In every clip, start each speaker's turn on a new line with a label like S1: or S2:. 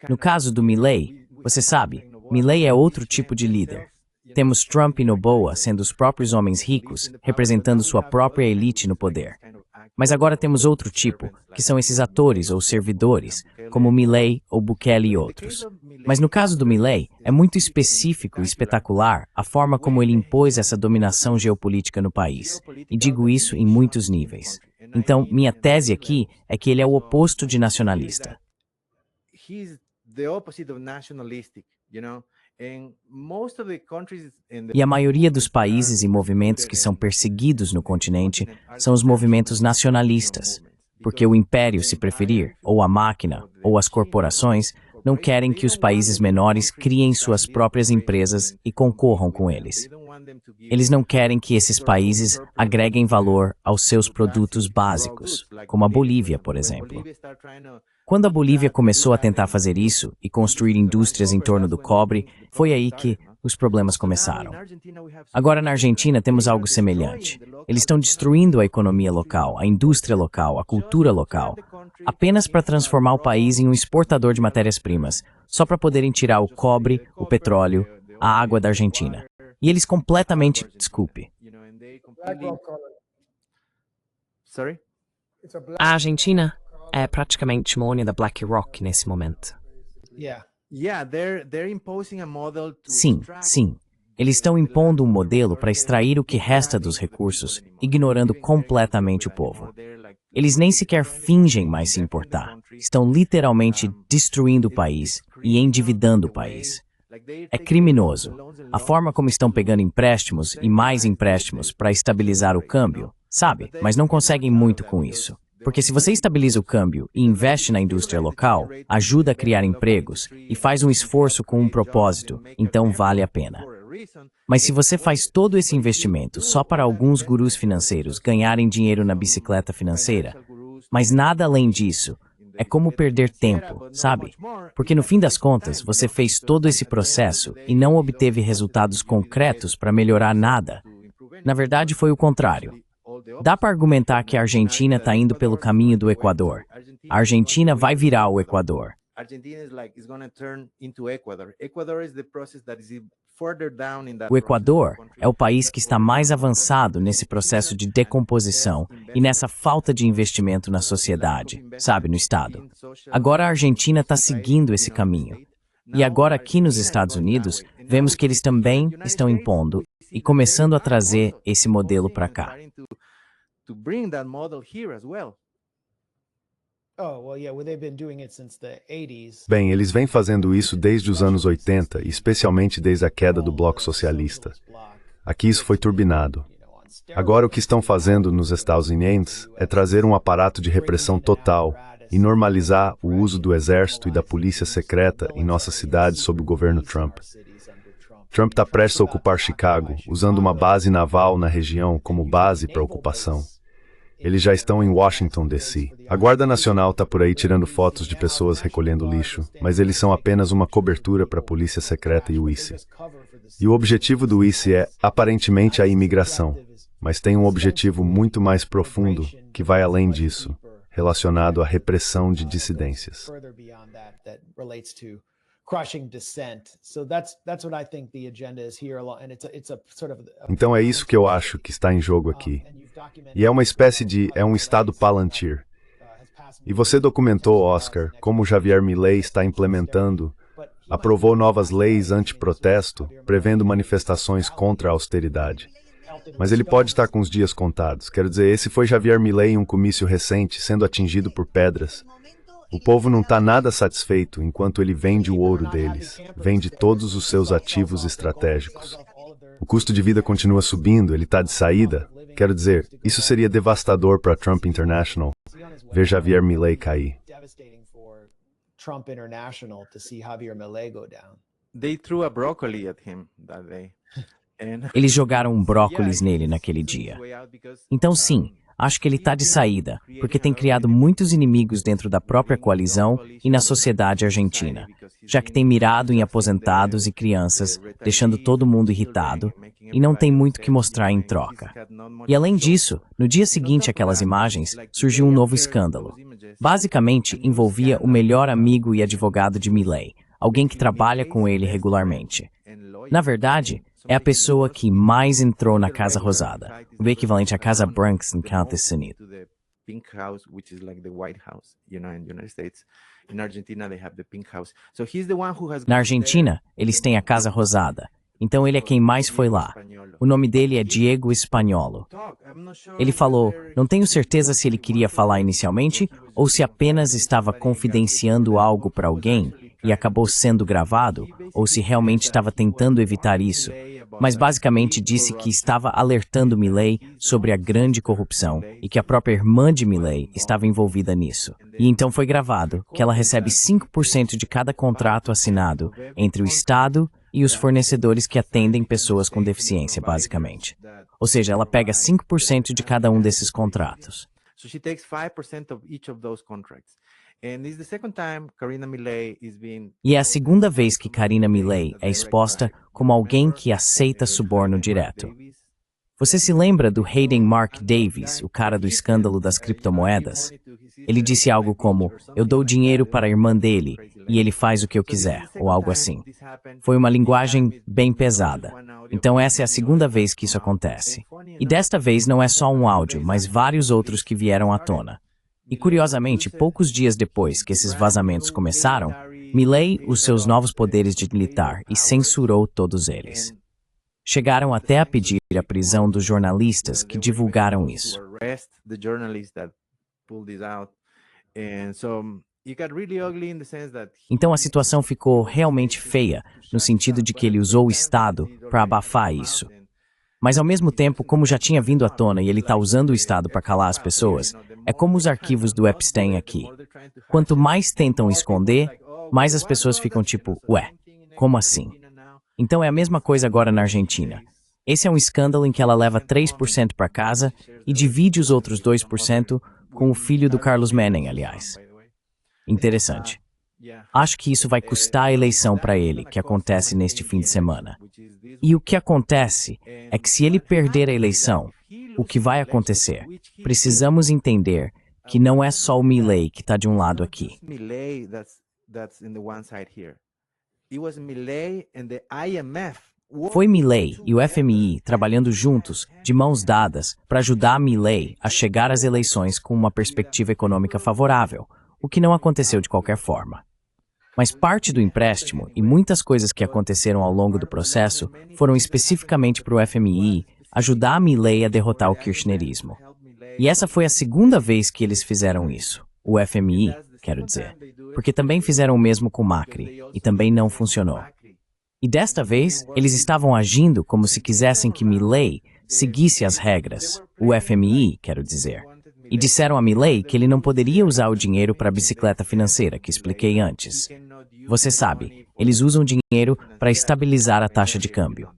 S1: No caso do Milei, você sabe, Milei é outro tipo de líder. Temos Trump e Noboa sendo os próprios homens ricos, representando sua própria elite no poder. Mas agora temos outro tipo, que são esses atores ou servidores, como Milei ou Bukele e outros. Mas no caso do Milei, é muito específico e espetacular a forma como ele impôs essa dominação geopolítica no país. E digo isso em muitos níveis. Então, minha tese aqui é que ele é o oposto de nacionalista. E a maioria dos países e movimentos que são perseguidos no continente são os movimentos nacionalistas, porque o império, se preferir, ou a máquina, ou as corporações, não querem que os países menores criem suas próprias empresas e concorram com eles. Eles não querem que esses países agreguem valor aos seus produtos básicos, como a Bolívia, por exemplo. Quando a Bolívia começou a tentar fazer isso e construir indústrias em torno do cobre, foi aí que os problemas começaram. Agora na Argentina temos algo semelhante. Eles estão destruindo a economia local, a indústria local, a cultura local, apenas para transformar o país em um exportador de matérias-primas, só para poderem tirar o cobre, o petróleo, a água da Argentina. E eles completamente, desculpe.
S2: A Argentina é praticamente uma única da BlackRock nesse momento.
S1: Sim, sim. Eles estão impondo um modelo para extrair o que resta dos recursos, ignorando completamente o povo. Eles nem sequer fingem mais se importar. Estão literalmente destruindo o país e endividando o país. É criminoso. A forma como estão pegando empréstimos e mais empréstimos para estabilizar o câmbio, sabe? Mas não conseguem muito com isso. Porque se você estabiliza o câmbio e investe na indústria local, ajuda a criar empregos e faz um esforço com um propósito, então vale a pena. Mas se você faz todo esse investimento só para alguns gurus financeiros ganharem dinheiro na bicicleta financeira, mas nada além disso, é como perder tempo, sabe? Porque no fim das contas, você fez todo esse processo e não obteve resultados concretos para melhorar nada. Na verdade, foi o contrário. Dá para argumentar que a Argentina está indo pelo caminho do Equador. A Argentina vai virar o Equador. O Equador é o país que está mais avançado nesse processo de decomposição e nessa falta de investimento na sociedade, sabe, no Estado. Agora a Argentina está seguindo esse caminho. E agora aqui nos Estados Unidos, vemos que eles também estão impondo e começando a trazer esse modelo para cá.
S3: Bem, eles vêm fazendo isso desde os anos 80, especialmente desde a queda do Bloco Socialista. Aqui isso foi turbinado. Agora o que estão fazendo nos Estados Unidos é trazer um aparato de repressão total e normalizar o uso do exército e da polícia secreta em nossas cidades sob o governo Trump. Trump está prestes a ocupar Chicago, usando uma base naval na região como base para a ocupação. Eles já estão em Washington, D.C. A Guarda Nacional está por aí tirando fotos de pessoas recolhendo lixo, mas eles são apenas uma cobertura para a polícia secreta e o ICE. E o objetivo do ICE é, aparentemente, a imigração, mas tem um objetivo muito mais profundo, que vai além disso, relacionado à repressão de dissidências. Então é isso que eu acho que está em jogo aqui. E é uma espécie de... é um estado Palantir. E você documentou, Oscar, como Javier Milei está implementando, aprovou novas leis anti-protesto, prevendo manifestações contra a austeridade. Mas ele pode estar com os dias contados. Quero dizer, esse foi Javier Milei em um comício recente, sendo atingido por pedras. O povo não está nada satisfeito enquanto ele vende o ouro deles, vende todos os seus ativos estratégicos. O custo de vida continua subindo, ele está de saída. Quero dizer, isso seria devastador para Trump International, ver Javier Milei cair.
S1: Eles jogaram um brócolis nele naquele dia. Então sim, acho que ele está de saída, porque tem criado muitos inimigos dentro da própria coalizão e na sociedade argentina, já que tem mirado em aposentados e crianças, deixando todo mundo irritado, e não tem muito que mostrar em troca. E além disso, no dia seguinte àquelas imagens, surgiu um novo escândalo. Basicamente, envolvia o melhor amigo e advogado de Milei, alguém que trabalha com ele regularmente. Na verdade, é a pessoa que mais entrou na Casa Rosada, o equivalente à Casa Branca em Estados Unidos.
S4: Pink House, which is like the White House, in the United States. In Argentina, they have the Pink House. So he's the one who has.
S1: Na Argentina, eles têm a Casa Rosada. Então ele é quem mais foi lá. O nome dele é Diego Espagnolo. Ele falou, não tenho certeza se ele queria falar inicialmente ou se apenas estava confidenciando algo para alguém e acabou sendo gravado, ou se realmente estava tentando evitar isso. Mas basicamente disse que estava alertando Milei sobre a grande corrupção e que a própria irmã de Milei estava envolvida nisso. E então foi gravado que ela recebe 5% de cada contrato assinado entre o Estado e os fornecedores que atendem pessoas com deficiência, basicamente. Ou seja, ela pega 5% de cada um desses contratos.
S4: So she takes 5% of each of those contracts. And this is the second time Karina Milei is being.
S1: E é a segunda vez que Karina Milei é exposta como alguém que aceita suborno direto. Você se lembra do Hayden Mark Davis, o cara do escândalo das criptomoedas? Ele disse algo como, eu dou dinheiro para a irmã dele e ele faz o que eu quiser, ou algo assim. Foi uma linguagem bem pesada. Então essa é a segunda vez que isso acontece. E desta vez não é só um áudio, mas vários outros que vieram à tona. E curiosamente, poucos dias depois que esses vazamentos começaram, Milei usou seus novos poderes de militar e censurou todos eles. Chegaram até a pedir a prisão dos jornalistas que divulgaram isso. Então a situação ficou realmente feia, no sentido de que ele usou o Estado para abafar isso. Mas ao mesmo tempo, como já tinha vindo à tona e ele está usando o Estado para calar as pessoas, é como os arquivos do Epstein aqui. Quanto mais tentam esconder, mais as pessoas ficam tipo, ué, como assim? Então é a mesma coisa agora na Argentina. Esse é um escândalo em que ela leva 3% para casa e divide os outros 2% com o filho do Carlos Menem, aliás. Interessante. Acho que isso vai custar a eleição para ele, que acontece neste fim de semana. E o que acontece é que se ele perder a eleição, o que vai acontecer? Precisamos entender que não é só o Milei que está de um lado aqui. Foi Milei e o FMI trabalhando juntos, de mãos dadas, para ajudar Milei a chegar às eleições com uma perspectiva econômica favorável, o que não aconteceu de qualquer forma. Mas parte do empréstimo e muitas coisas que aconteceram ao longo do processo foram especificamente para o FMI ajudar a Milei a derrotar o kirchnerismo. E essa foi a segunda vez que eles fizeram isso. O FMI, quero dizer. Porque também fizeram o mesmo com Macri, e também não funcionou. E desta vez, eles estavam agindo como se quisessem que Milei seguisse as regras. O FMI, quero dizer. E disseram a Milei que ele não poderia usar o dinheiro para a bicicleta financeira, que expliquei antes. Você sabe, eles usam dinheiro para estabilizar a taxa de câmbio.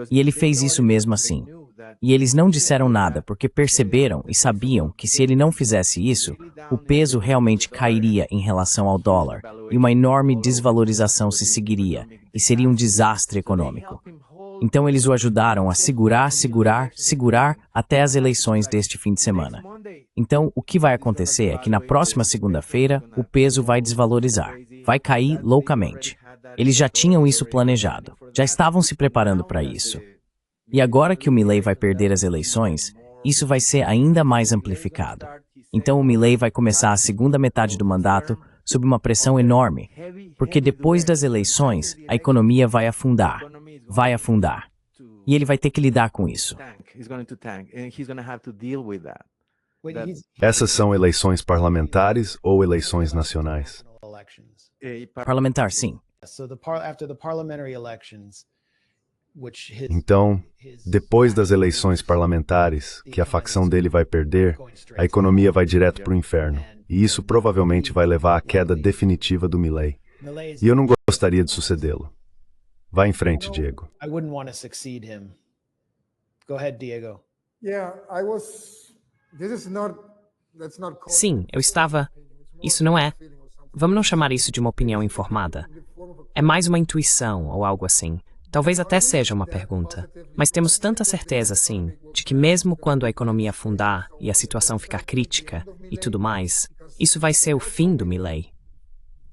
S1: E ele fez isso mesmo assim. E eles não disseram nada porque perceberam e sabiam que se ele não fizesse isso, o peso realmente cairia em relação ao dólar e uma enorme desvalorização se seguiria e seria um desastre econômico. Então eles o ajudaram a segurar até as eleições deste fim de semana. Então o que vai acontecer é que na próxima segunda-feira o peso vai desvalorizar, vai cair loucamente. Eles já tinham isso planejado, já estavam se preparando para isso. E agora que o Milei vai perder as eleições, isso vai ser ainda mais amplificado. Então o Milei vai começar a segunda metade do mandato sob uma pressão enorme, porque depois das eleições a economia vai afundar. E ele vai ter que lidar com isso.
S3: Essas são eleições parlamentares ou eleições nacionais?
S1: Parlamentar, sim.
S3: Então, depois das eleições parlamentares, que a facção dele vai perder, a economia vai direto para o inferno. E isso provavelmente vai levar à queda definitiva do Milei. E eu não gostaria de sucedê-lo. Vá em frente, Diego.
S2: Sim, eu estava... Isso não é... Vamos não chamar isso de uma opinião informada. É mais uma intuição ou algo assim. Talvez até seja uma pergunta, mas temos tanta certeza, assim, de que mesmo quando a economia afundar e a situação ficar crítica e tudo mais, isso vai ser o fim do Milei.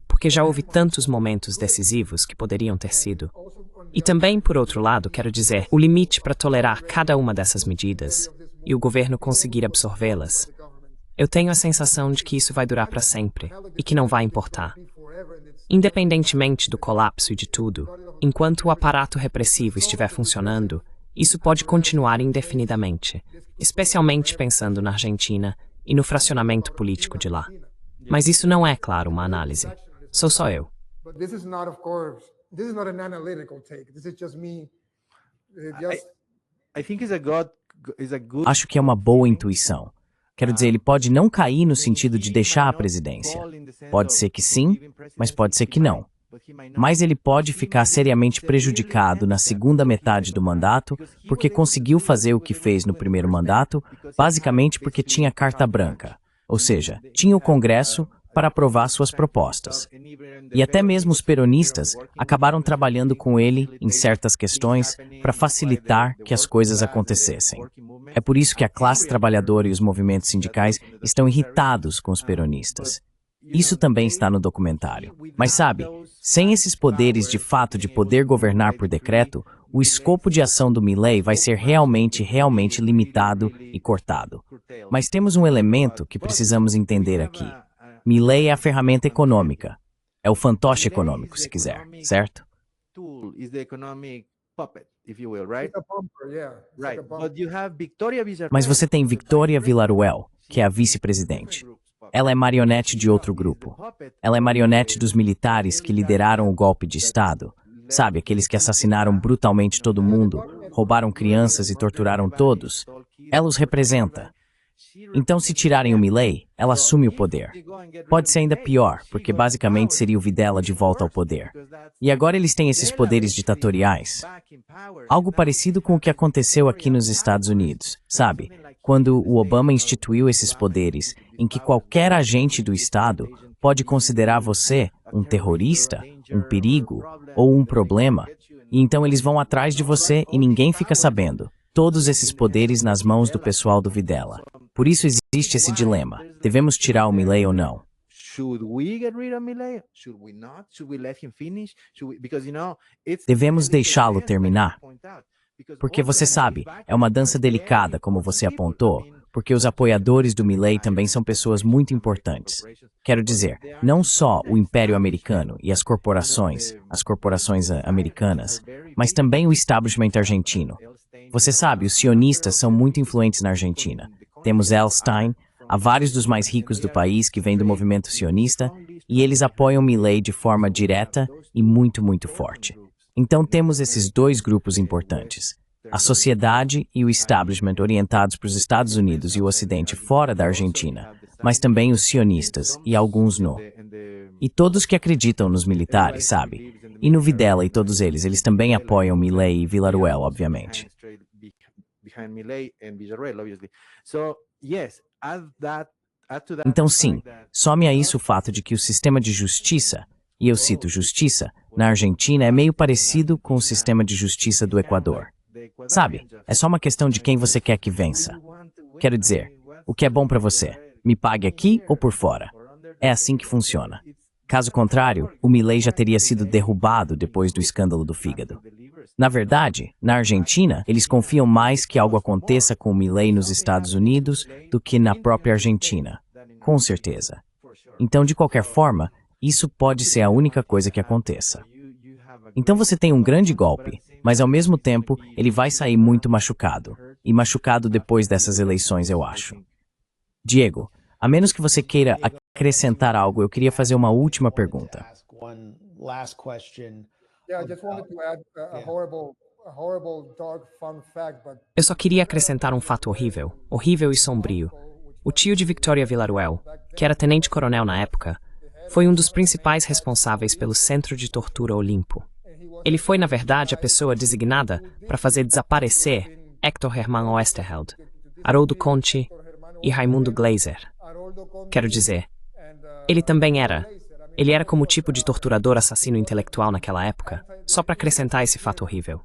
S2: Porque já houve tantos momentos decisivos que poderiam ter sido. E também, por outro lado, quero dizer, o limite para tolerar cada uma dessas medidas e o governo conseguir absorvê-las. Eu tenho a sensação de que isso vai durar para sempre e que não vai importar. Independentemente do colapso e de tudo, enquanto o aparato repressivo estiver funcionando, isso pode continuar indefinidamente, especialmente pensando na Argentina e no fracionamento político de lá. Mas isso não é, claro, uma análise. Sou só eu.
S1: Acho que é uma boa intuição. Quero dizer, ele pode não cair no sentido de deixar a presidência. Pode ser que sim, mas pode ser que não. Mas ele pode ficar seriamente prejudicado na segunda metade do mandato porque conseguiu fazer o que fez no primeiro mandato, basicamente porque tinha carta branca. Ou seja, tinha o Congresso para aprovar suas propostas. E até mesmo os peronistas acabaram trabalhando com ele em certas questões para facilitar que as coisas acontecessem. É por isso que a classe trabalhadora e os movimentos sindicais estão irritados com os peronistas. Isso também está no documentário. Mas sabe, sem esses poderes de fato de poder governar por decreto, o escopo de ação do Milei vai ser realmente limitado e cortado. Mas temos um elemento que precisamos entender aqui. Milei é a ferramenta econômica. É o fantoche econômico, se quiser, certo? Mas você tem Victoria Villarruel, que é a vice-presidente. Ela é marionete de outro grupo. Ela é marionete dos militares que lideraram o golpe de Estado. Sabe, aqueles que assassinaram brutalmente todo mundo, roubaram crianças e torturaram todos. Ela os representa. Então, se tirarem o Milei, ela assume o poder. Pode ser ainda pior, porque basicamente seria o Videla de volta ao poder. E agora eles têm esses poderes ditatoriais. Algo parecido com o que aconteceu aqui nos Estados Unidos, sabe? Quando o Obama instituiu esses poderes, em que qualquer agente do Estado pode considerar você um terrorista, um perigo ou um problema, e então eles vão atrás de você e ninguém fica sabendo. Todos esses poderes nas mãos do pessoal do Videla. Por isso existe esse dilema. Devemos tirar o Milei ou não? Devemos deixá-lo terminar? Porque você sabe, é uma dança delicada, como você apontou, porque os apoiadores do Milei também são pessoas muito importantes. Quero dizer, não só o Império Americano e as corporações americanas, mas também o establishment argentino. Você sabe, os sionistas são muito influentes na Argentina. Temos Elstein, há vários dos mais ricos do país que vêm do movimento sionista, e eles apoiam Milei de forma direta e muito forte. Então temos esses dois grupos importantes. A sociedade e o establishment orientados para os Estados Unidos e o Ocidente fora da Argentina, mas também os sionistas e alguns no. E todos que acreditam nos militares, sabe? E no Videla e todos eles também apoiam Milei e Villarruel, obviamente. Então sim, some a isso o fato de que o sistema de justiça, e eu cito justiça, na Argentina é meio parecido com o sistema de justiça do Equador. Sabe, é só uma questão de quem você quer que vença. Quero dizer, o que é bom para você, me pague aqui ou por fora. É assim que funciona. Caso contrário, o Milei já teria sido derrubado depois do escândalo do fígado. Na verdade, na Argentina, eles confiam mais que algo aconteça com o Milei nos Estados Unidos do que na própria Argentina. Com certeza. Então, de qualquer forma, isso pode ser a única coisa que aconteça. Então você tem um grande golpe, mas ao mesmo tempo ele vai sair muito machucado. E machucado depois dessas eleições, eu acho. Diego, a menos que você queira acrescentar algo, eu queria fazer uma última pergunta.
S2: Eu só queria acrescentar um fato horrível e sombrio. O tio de Victoria Villarruel, que era tenente-coronel na época, foi um dos principais responsáveis pelo Centro de Tortura Olimpo. Ele foi, na verdade, a pessoa designada para fazer desaparecer Héctor Hermann Oesterheld, Haroldo Conte e Raimundo Gleiser. Quero dizer, ele Ele era como o tipo de torturador assassino intelectual naquela época, só para acrescentar esse fato horrível.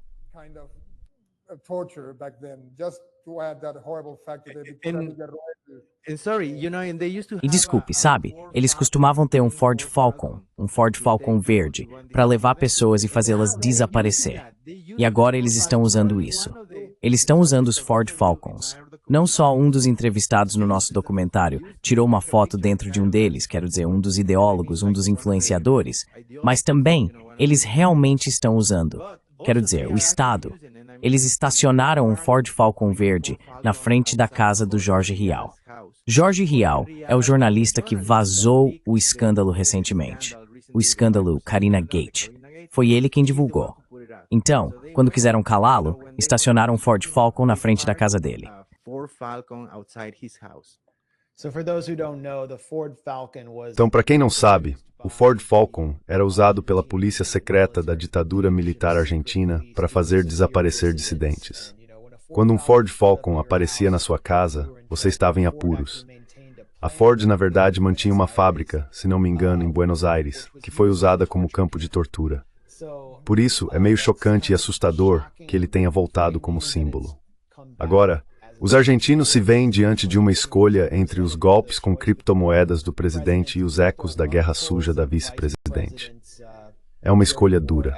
S1: E desculpe, sabe, eles costumavam ter um Ford Falcon verde, para levar pessoas e fazê-las desaparecer. E agora eles estão usando isso. Eles estão usando os Ford Falcons. Não só um dos entrevistados no nosso documentário tirou uma foto dentro de um deles, quero dizer, um dos ideólogos, um dos influenciadores, mas também eles realmente estão usando, quero dizer, o Estado. Eles estacionaram um Ford Falcon verde na frente da casa do Jorge Rial. Jorge Rial é o jornalista que vazou o escândalo recentemente, o escândalo Karina Gate. Foi ele quem divulgou. Então, quando quiseram calá-lo, estacionaram um Ford Falcon na frente da casa dele.
S3: Então, para quem não sabe, o Ford Falcon era usado pela polícia secreta da ditadura militar argentina para fazer desaparecer dissidentes. Quando um Ford Falcon aparecia na sua casa, você estava em apuros. A Ford, na verdade, mantinha uma fábrica, se não me engano, em Buenos Aires, que foi usada como campo de tortura. Por isso, é meio chocante e assustador que ele tenha voltado como símbolo. Agora, os argentinos se veem diante de uma escolha entre os golpes com criptomoedas do presidente e os ecos da guerra suja da vice-presidente. É uma escolha dura.